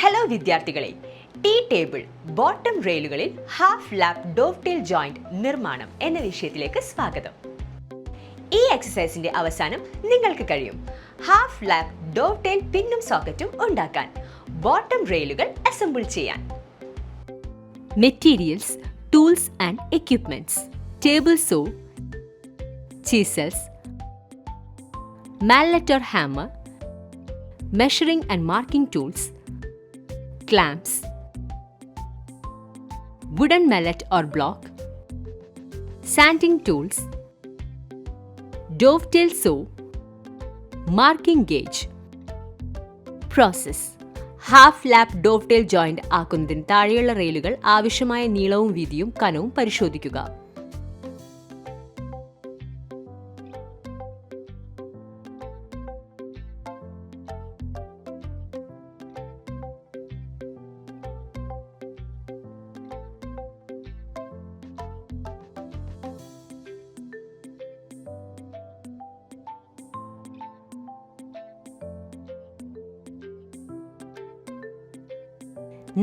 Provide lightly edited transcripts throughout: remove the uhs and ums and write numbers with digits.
Hello വിദ്യാർത്ഥികളെ, tea table bottom റെയിലുകളിൽ half lap dovetail joint നിർമ്മാണം എന്ന വിഷയത്തിലേക്ക് സ്വാഗതം. ഈ എക്സസൈസിന്റെ അവസാനം നിങ്ങൾക്ക് കഴിയും ഹാഫ് ലാപ്പ് ഡോവ്ടെയിൽ പിന്നും സോക്കറ്റും ഉണ്ടാക്കാൻ, ബോട്ടം റെയിലുകൾ അസംബിൾ ചെയ്യാൻ. Materials, tools and equipments: table saw, chisels, mallet or hammer, measuring and marking tools, clamps, wooden mallet or block, sanding tools, dovetail saw, marking gauge. Process: half lap dovetail joint ആക്കുന്നതിന് താഴെയുള്ള റെയിലുകൾ ആവശ്യമായ നീളവും വീതിയും കനവും പരിശോധിക്കുക.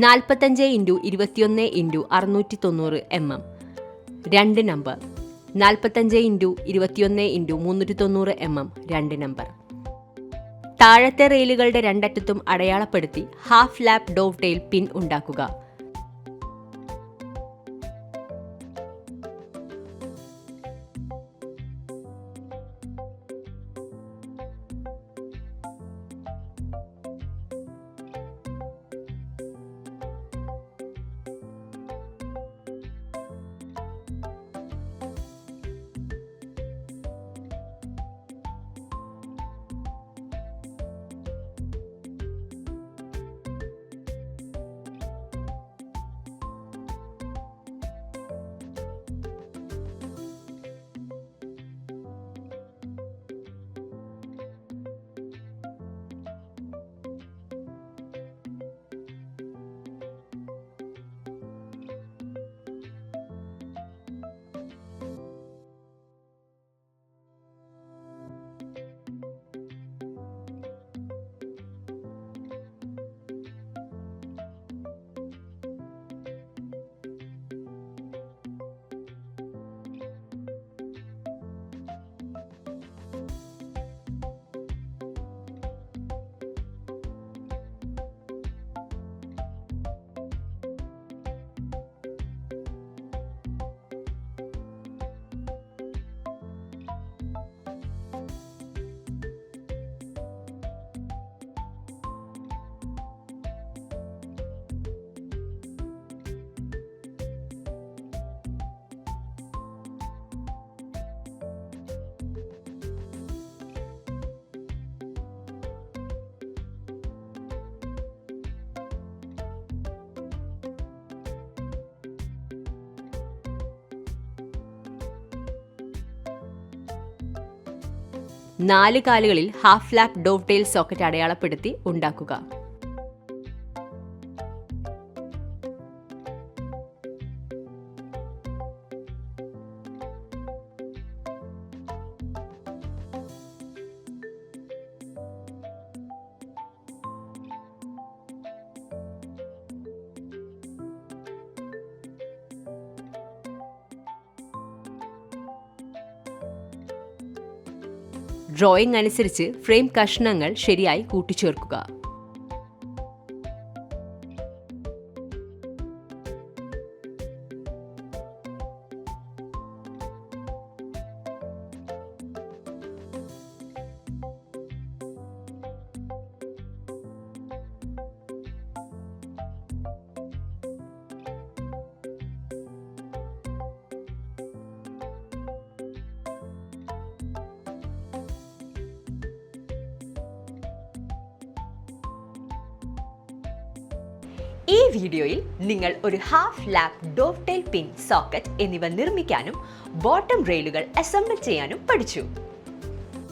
നാൽപ്പത്തഞ്ച് into 21 into 690 mm 2 number. 45 into 21 into 390 mm 2 number. താഴത്തെ റെയിലുകളുടെ രണ്ടറ്റത്തും അടയാളപ്പെടുത്തി ഹാഫ് ലാപ്പ് ഡോവ്ടെയിൽ പിൻ ഉണ്ടാക്കുക. നാല് കാലുകളിൽ ഹാഫ് ലാപ്പ് ഡോവ്ടെയിൽ സോക്കറ്റ് അടയാളപ്പെടുത്തി ഉണ്ടാക്കുക. ഡ്രോയിങ് അനുസരിച്ച് ഫ്രെയിം കഷ്ണങ്ങൾ ശരിയായി കൂട്ടിച്ചേർക്കുക. ഈ വീഡിയോയിൽ നിങ്ങൾ ഒരു ഹാഫ് ലാപ്പ് ഡോവ്ടെയിൽ പിൻ, സോക്കറ്റ് എന്നിവ നിർമ്മിക്കാനും ബോട്ടം റെയിലുകൾ അസംബിൾ ചെയ്യാനും പഠിച്ചു.